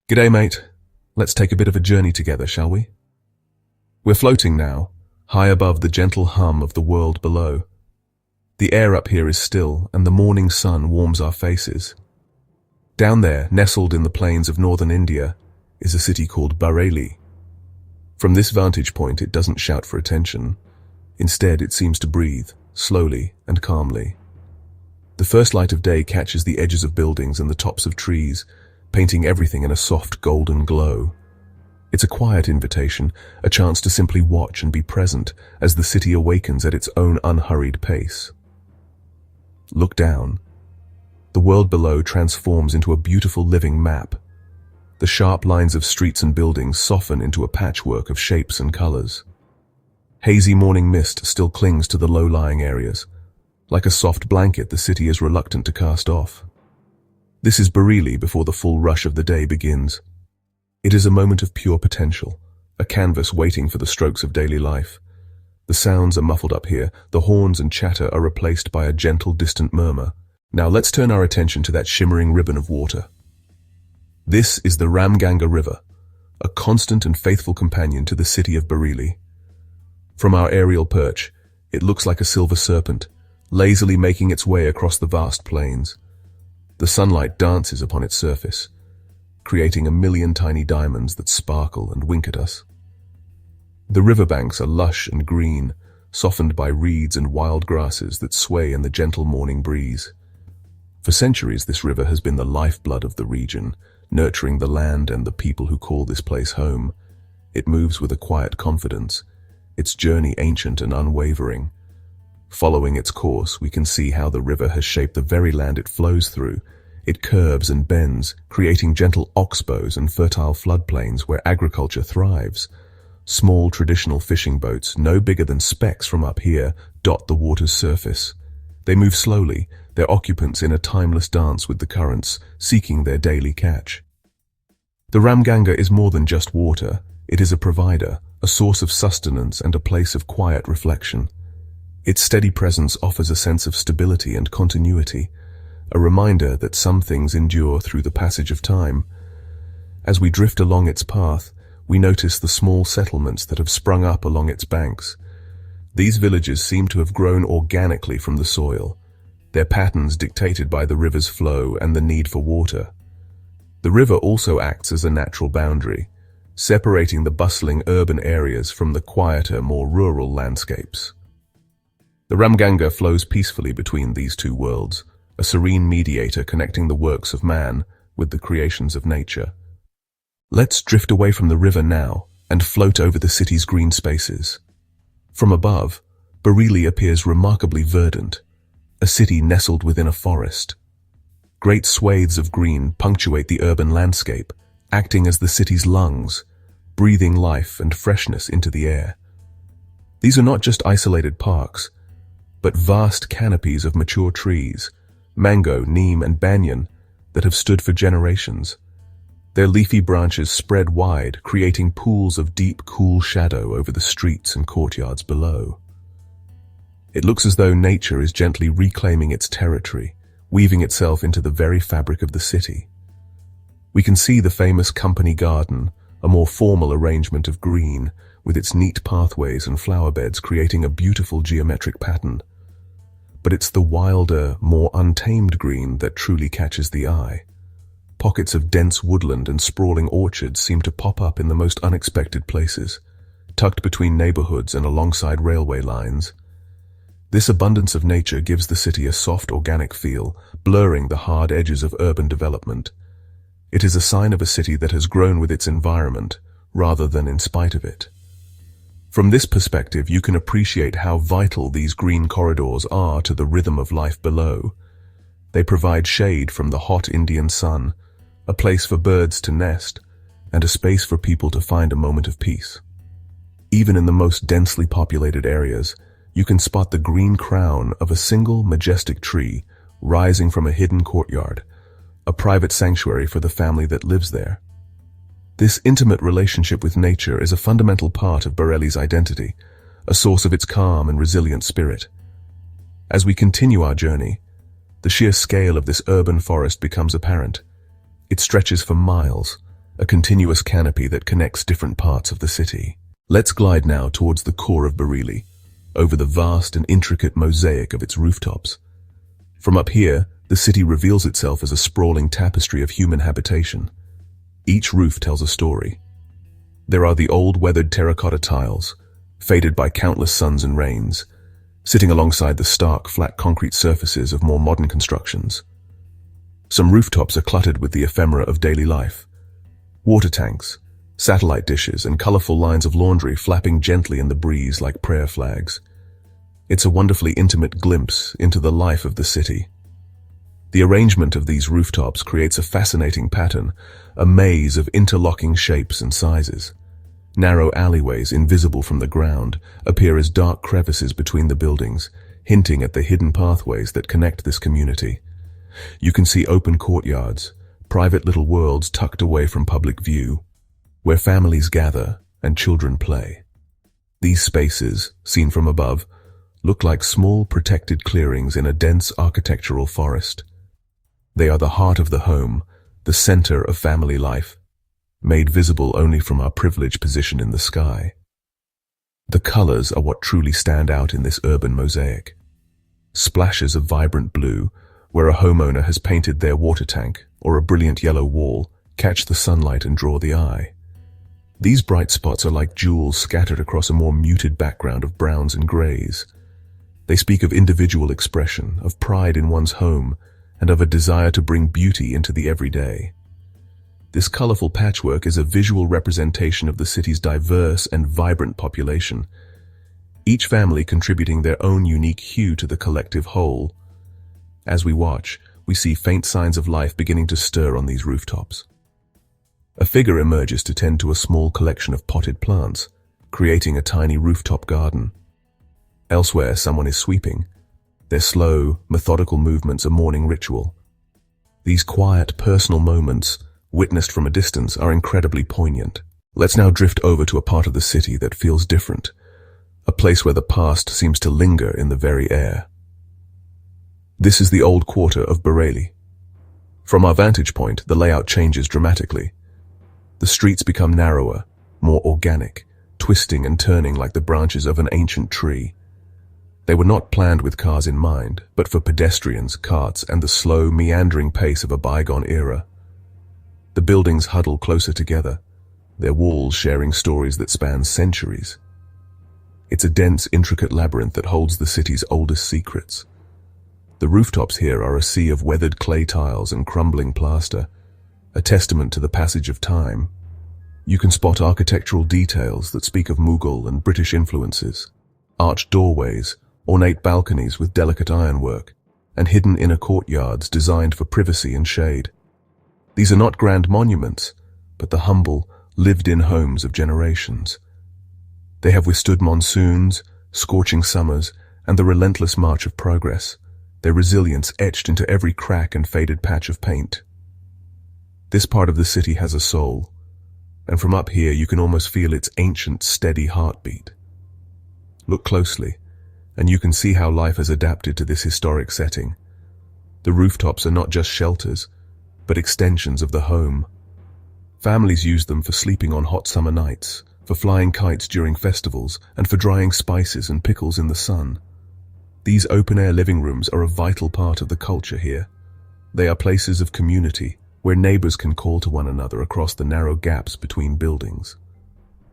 G'day, mate. Let's take a bit of a journey together, shall we? We're floating now, high above the gentle hum of the world below. The air up here is still, and the morning sun warms our faces. Down there, nestled in the plains of northern India, is a city called Bareilly. From this vantage point, it doesn't shout for attention. Instead, it seems to breathe, slowly and calmly. The first light of day catches the edges of buildings and the tops of trees, painting everything in a soft golden glow. It's a quiet invitation, a chance to simply watch and be present as the city awakens at its own unhurried pace. Look down. The world below transforms into a beautiful living map. The sharp lines of streets and buildings soften into a patchwork of shapes and colors. Hazy morning mist still clings to the low-lying areas. Like a soft blanket, the city is reluctant to cast off. This is Bareilly before the full rush of the day begins. It is a moment of pure potential, a canvas waiting for the strokes of daily life. The sounds are muffled up here, the horns and chatter are replaced by a gentle, distant murmur. Now let's turn our attention to that shimmering ribbon of water. This is the Ramganga River, a constant and faithful companion to the city of Bareilly. From our aerial perch, it looks like a silver serpent, lazily making its way across the vast plains. The sunlight dances upon its surface, creating a million tiny diamonds that sparkle and wink at us. The riverbanks are lush and green, softened by reeds and wild grasses that sway in the gentle morning breeze. For centuries, this river has been the lifeblood of the region, nurturing the land and the people who call this place home. It moves with a quiet confidence, its journey ancient and unwavering. Following its course, we can see how the river has shaped the very land it flows through. It curves and bends, creating gentle oxbows and fertile floodplains where agriculture thrives. Small traditional fishing boats, no bigger than specks from up here, dot the water's surface. They move slowly, their occupants in a timeless dance with the currents, seeking their daily catch. The Ramganga is more than just water. It is a provider, a source of sustenance and a place of quiet reflection. Its steady presence offers a sense of stability and continuity, a reminder that some things endure through the passage of time. As we drift along its path, we notice the small settlements that have sprung up along its banks. These villages seem to have grown organically from the soil, their patterns dictated by the river's flow and the need for water. The river also acts as a natural boundary, separating the bustling urban areas from the quieter, more rural landscapes. The Ramganga flows peacefully between these two worlds, a serene mediator connecting the works of man with the creations of nature. Let's drift away from the river now and float over the city's green spaces. From above, Bareilly appears remarkably verdant, a city nestled within a forest. Great swathes of green punctuate the urban landscape, acting as the city's lungs, breathing life and freshness into the air. These are not just isolated parks, but vast canopies of mature trees, mango, neem, and banyan, that have stood for generations. Their leafy branches spread wide, creating pools of deep, cool shadow over the streets and courtyards below. It looks as though nature is gently reclaiming its territory, weaving itself into the very fabric of the city. We can see the famous company garden, a more formal arrangement of green, with its neat pathways and flower beds creating a beautiful geometric pattern. But it's the wilder, more untamed green that truly catches the eye. Pockets of dense woodland and sprawling orchards seem to pop up in the most unexpected places, tucked between neighborhoods and alongside railway lines. This abundance of nature gives the city a soft, organic feel, blurring the hard edges of urban development. It is a sign of a city that has grown with its environment, rather than in spite of it. From this perspective, you can appreciate how vital these green corridors are to the rhythm of life below. They provide shade from the hot Indian sun, a place for birds to nest, and a space for people to find a moment of peace. Even in the most densely populated areas, you can spot the green crown of a single majestic tree rising from a hidden courtyard, a private sanctuary for the family that lives there. This intimate relationship with nature is a fundamental part of Bareilly's identity, a source of its calm and resilient spirit. As we continue our journey, the sheer scale of this urban forest becomes apparent. It stretches for miles, a continuous canopy that connects different parts of the city. Let's glide now towards the core of Bareilly, over the vast and intricate mosaic of its rooftops. From up here, the city reveals itself as a sprawling tapestry of human habitation. Each roof tells a story. There are the old weathered terracotta tiles, faded by countless suns and rains, sitting alongside the stark, flat concrete surfaces of more modern constructions. Some rooftops are cluttered with the ephemera of daily life. Water tanks, satellite dishes, and colorful lines of laundry flapping gently in the breeze like prayer flags. It's a wonderfully intimate glimpse into the life of the city. The arrangement of these rooftops creates a fascinating pattern, a maze of interlocking shapes and sizes. Narrow alleyways, invisible from the ground, appear as dark crevices between the buildings, hinting at the hidden pathways that connect this community. You can see open courtyards, private little worlds tucked away from public view, where families gather and children play. These spaces, seen from above, look like small protected clearings in a dense architectural forest. They are the heart of the home, the center of family life, made visible only from our privileged position in the sky. The colors are what truly stand out in this urban mosaic. Splashes of vibrant blue, where a homeowner has painted their water tank, or a brilliant yellow wall, catch the sunlight and draw the eye. These bright spots are like jewels scattered across a more muted background of browns and grays. They speak of individual expression, of pride in one's home, and of a desire to bring beauty into the everyday. This colorful patchwork is a visual representation of the city's diverse and vibrant population, each family contributing their own unique hue to the collective whole. As we watch, we see faint signs of life beginning to stir on these rooftops. A figure emerges to tend to a small collection of potted plants, creating a tiny rooftop garden. Elsewhere, someone is sweeping, their slow, methodical movements a morning ritual. These quiet, personal moments, witnessed from a distance, are incredibly poignant. Let's now drift over to a part of the city that feels different, a place where the past seems to linger in the very air. This is the old quarter of Bareilly. From our vantage point, the layout changes dramatically. The streets become narrower, more organic, twisting and turning like the branches of an ancient tree. They were not planned with cars in mind, but for pedestrians, carts, and the slow, meandering pace of a bygone era. The buildings huddle closer together, their walls sharing stories that span centuries. It's a dense, intricate labyrinth that holds the city's oldest secrets. The rooftops here are a sea of weathered clay tiles and crumbling plaster, a testament to the passage of time. You can spot architectural details that speak of Mughal and British influences, arched doorways, ornate balconies with delicate ironwork, and hidden inner courtyards designed for privacy and shade. These are not grand monuments, but the humble, lived-in homes of generations. They have withstood monsoons, scorching summers, and the relentless march of progress, their resilience etched into every crack and faded patch of paint. This part of the city has a soul, and from up here you can almost feel its ancient, steady heartbeat. Look closely, and you can see how life has adapted to this historic setting. The rooftops are not just shelters, but extensions of the home. Families use them for sleeping on hot summer nights, for flying kites during festivals, and for drying spices and pickles in the sun. These open-air living rooms are a vital part of the culture here. They are places of community, where neighbors can call to one another across the narrow gaps between buildings.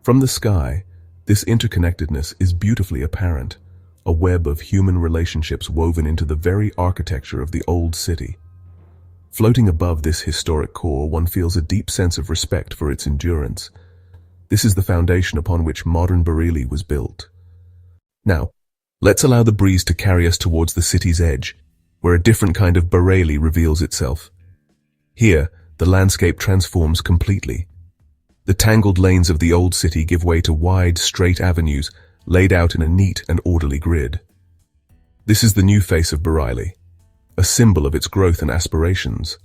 From the sky, this interconnectedness is beautifully apparent, a web of human relationships woven into the very architecture of the old city. Floating above this historic core, one feels a deep sense of respect for its endurance. This is the foundation upon which modern Bareilly was built. Now, let's allow the breeze to carry us towards the city's edge, where a different kind of Bareilly reveals itself. Here, the landscape transforms completely. The tangled lanes of the old city give way to wide, straight avenues laid out in a neat and orderly grid. This is the new face of Bareilly, a symbol of its growth and aspirations.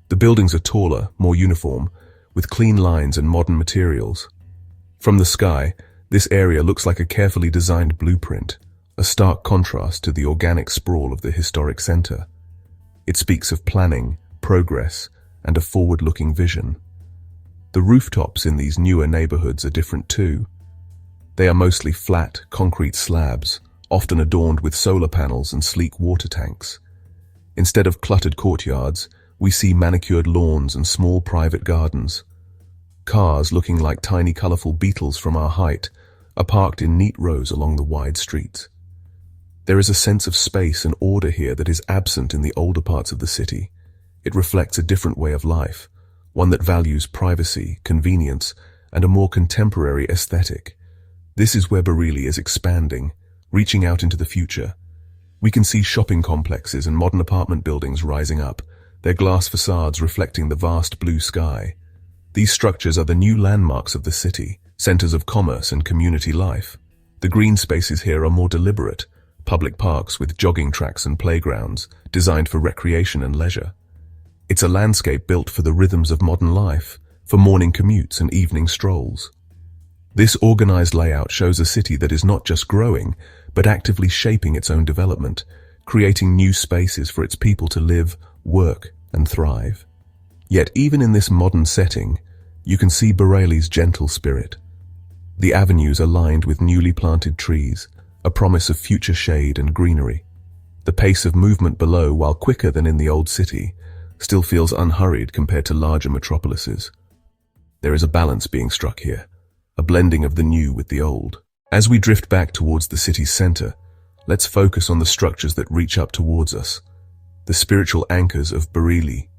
The buildings are taller, more uniform, with clean lines and modern materials. From the sky, this area looks like a carefully designed blueprint, a stark contrast to the organic sprawl of the historic center. It speaks of planning, progress, and a forward-looking vision. The rooftops in these newer neighborhoods are different too. They are mostly flat, concrete slabs, often adorned with solar panels and sleek water tanks. Instead of cluttered courtyards, we see manicured lawns and small private gardens. Cars, looking like tiny colorful beetles from our height, are parked in neat rows along the wide streets. There is a sense of space and order here that is absent in the older parts of the city. It reflects a different way of life, one that values privacy, convenience, and a more contemporary aesthetic. This is where Bareilly is expanding, reaching out into the future. We can see shopping complexes and modern apartment buildings rising up, their glass facades reflecting the vast blue sky. These structures are the new landmarks of the city, centers of commerce and community life. The green spaces here are more deliberate, public parks with jogging tracks and playgrounds, designed for recreation and leisure. It's a landscape built for the rhythms of modern life, for morning commutes and evening strolls. This organized layout shows a city that is not just growing, but actively shaping its own development, creating new spaces for its people to live, work, and thrive. Yet even in this modern setting, you can see Bareilly's gentle spirit. The avenues are lined with newly planted trees, a promise of future shade and greenery. The pace of movement below, while quicker than in the old city, still feels unhurried compared to larger metropolises. There is a balance being struck here, a blending of the new with the old. As we drift back towards the city's center, let's focus on the structures that reach up towards us, the spiritual anchors of Bareilly.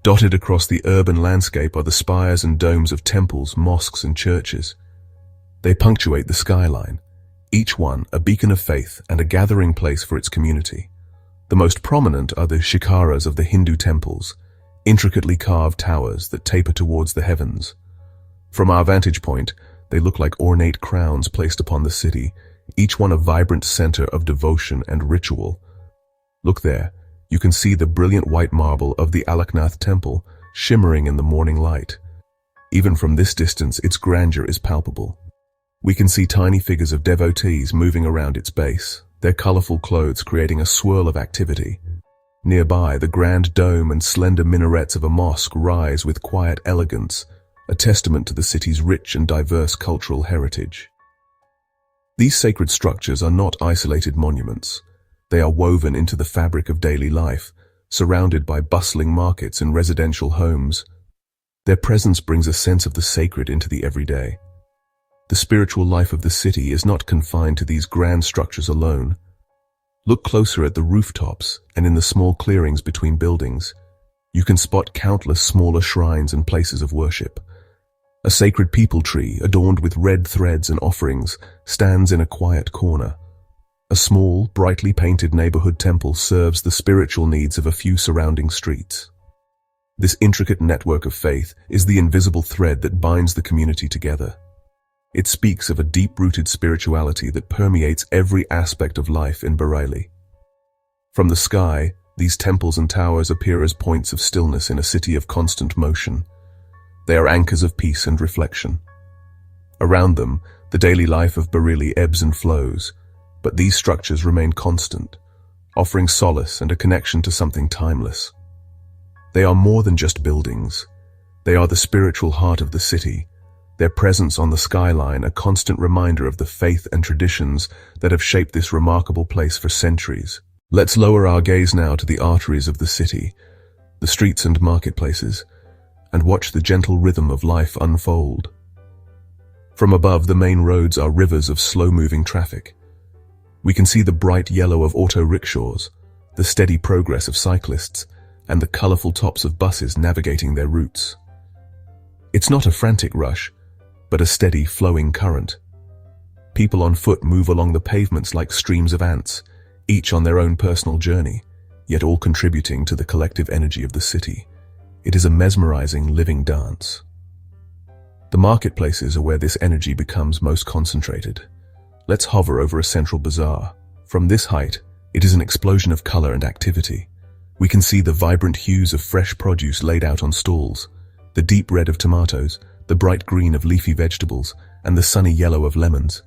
Dotted across the urban landscape are the spires and domes of temples, mosques, and churches. They punctuate the skyline, each one a beacon of faith and a gathering place for its community. The most prominent are the shikaras of the Hindu temples, intricately carved towers that taper towards the heavens. From our vantage point, they look like ornate crowns placed upon the city, each one a vibrant center of devotion and ritual. Look there, you can see the brilliant white marble of the Alaknath temple shimmering in the morning light. Even from this distance, its grandeur is palpable. We can see tiny figures of devotees moving around its base, their colorful clothes creating a swirl of activity. Nearby, the grand dome and slender minarets of a mosque rise with quiet elegance, a testament to the city's rich and diverse cultural heritage. These sacred structures are not isolated monuments. They are woven into the fabric of daily life, surrounded by bustling markets and residential homes. Their presence brings a sense of the sacred into the everyday. The spiritual life of the city is not confined to these grand structures alone. Look closer at the rooftops and in the small clearings between buildings. You can spot countless smaller shrines and places of worship. A sacred peepal tree, adorned with red threads and offerings, stands in a quiet corner. A small, brightly painted neighborhood temple serves the spiritual needs of a few surrounding streets. This intricate network of faith is the invisible thread that binds the community together. It speaks of a deep-rooted spirituality that permeates every aspect of life in Bareilly. From the sky, these temples and towers appear as points of stillness in a city of constant motion. They are anchors of peace and reflection. Around them, the daily life of Bareilly ebbs and flows, but these structures remain constant, offering solace and a connection to something timeless. They are more than just buildings. They are the spiritual heart of the city, their presence on the skyline a constant reminder of the faith and traditions that have shaped this remarkable place for centuries. Let's lower our gaze now to the arteries of the city, the streets and marketplaces, and watch the gentle rhythm of life unfold. From above, the main roads are rivers of slow-moving traffic. We can see the bright yellow of auto rickshaws, the steady progress of cyclists, and the colorful tops of buses navigating their routes. It's not a frantic rush, but a steady, flowing current. People on foot move along the pavements like streams of ants, each on their own personal journey, yet all contributing to the collective energy of the city. It is a mesmerizing, living dance. The marketplaces are where this energy becomes most concentrated. Let's hover over a central bazaar. From this height, it is an explosion of color and activity. We can see the vibrant hues of fresh produce laid out on stalls, the deep red of tomatoes, the bright green of leafy vegetables, and the sunny yellow of lemons.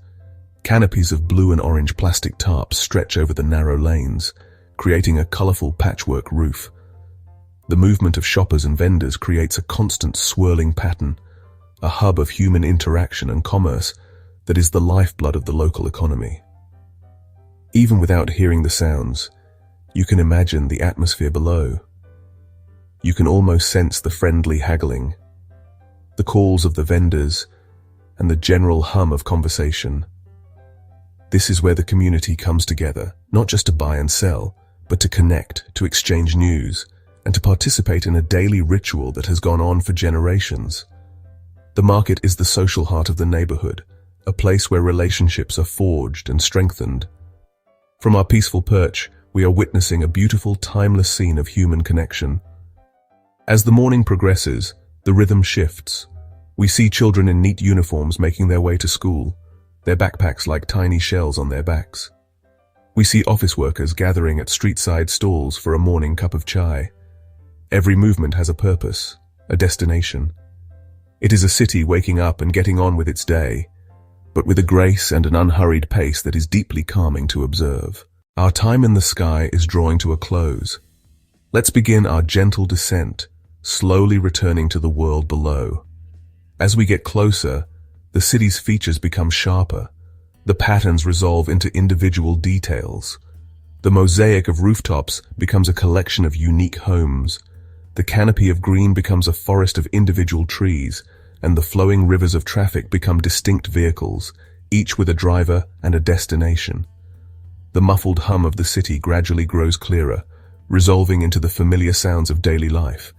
Canopies of blue and orange plastic tarps stretch over the narrow lanes, creating a colorful patchwork roof. The movement of shoppers and vendors creates a constant swirling pattern, a hub of human interaction and commerce that is the lifeblood of the local economy. Even without hearing the sounds, you can imagine the atmosphere below. You can almost sense the friendly haggling, the calls of the vendors, and the general hum of conversation. This is where the community comes together, not just to buy and sell, but to connect, to exchange news, and to participate in a daily ritual that has gone on for generations. The market is the social heart of the neighborhood, a place where relationships are forged and strengthened. From our peaceful perch, we are witnessing a beautiful, timeless scene of human connection. As the morning progresses, the rhythm shifts. We see children in neat uniforms making their way to school, their backpacks like tiny shells on their backs. We see office workers gathering at street-side stalls for a morning cup of chai. Every movement has a purpose, a destination. It is a city waking up and getting on with its day, but with a grace and an unhurried pace that is deeply calming to observe. Our time in the sky is drawing to a close. Let's begin our gentle descent, slowly returning to the world below. As we get closer, the city's features become sharper. The patterns resolve into individual details. The mosaic of rooftops becomes a collection of unique homes. The canopy of green becomes a forest of individual trees, and the flowing rivers of traffic become distinct vehicles, each with a driver and a destination. The muffled hum of the city gradually grows clearer, resolving into the familiar sounds of daily life.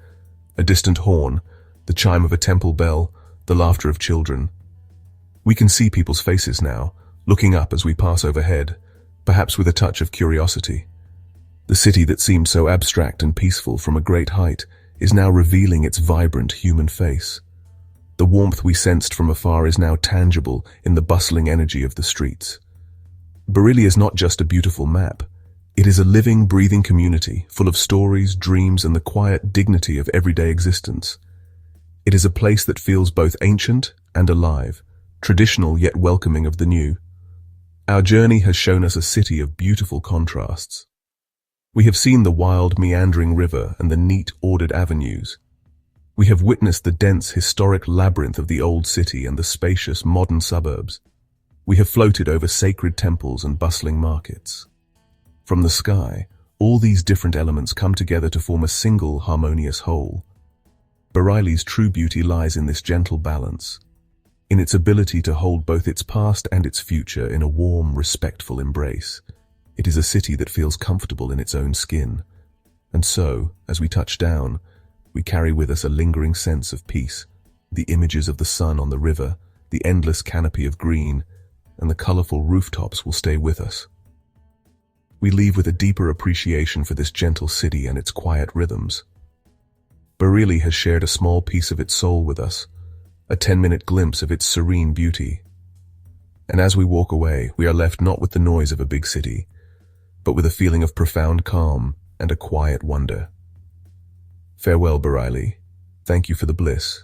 A distant horn, the chime of a temple bell, the laughter of children. We can see people's faces now, looking up as we pass overhead, perhaps with a touch of curiosity. The city that seemed so abstract and peaceful from a great height is now revealing its vibrant human face. The warmth we sensed from afar is now tangible in the bustling energy of the streets. Bareilly is not just a beautiful map. It is a living, breathing community full of stories, dreams, and the quiet dignity of everyday existence. It is a place that feels both ancient and alive, traditional yet welcoming of the new. Our journey has shown us a city of beautiful contrasts. We have seen the wild, meandering river and the neat, ordered avenues. We have witnessed the dense, historic labyrinth of the old city and the spacious, modern suburbs. We have floated over sacred temples and bustling markets. From the sky, all these different elements come together to form a single, harmonious whole. Bareilly's true beauty lies in this gentle balance, in its ability to hold both its past and its future in a warm, respectful embrace. It is a city that feels comfortable in its own skin. And so, as we touch down, we carry with us a lingering sense of peace, the images of the sun on the river, the endless canopy of green, and the colorful rooftops will stay with us. We leave with a deeper appreciation for this gentle city and its quiet rhythms. Bareilly has shared a small piece of its soul with us, a 10-minute glimpse of its serene beauty. And as we walk away, we are left not with the noise of a big city, but with a feeling of profound calm and a quiet wonder. Farewell, Bareilly. Thank you for the bliss.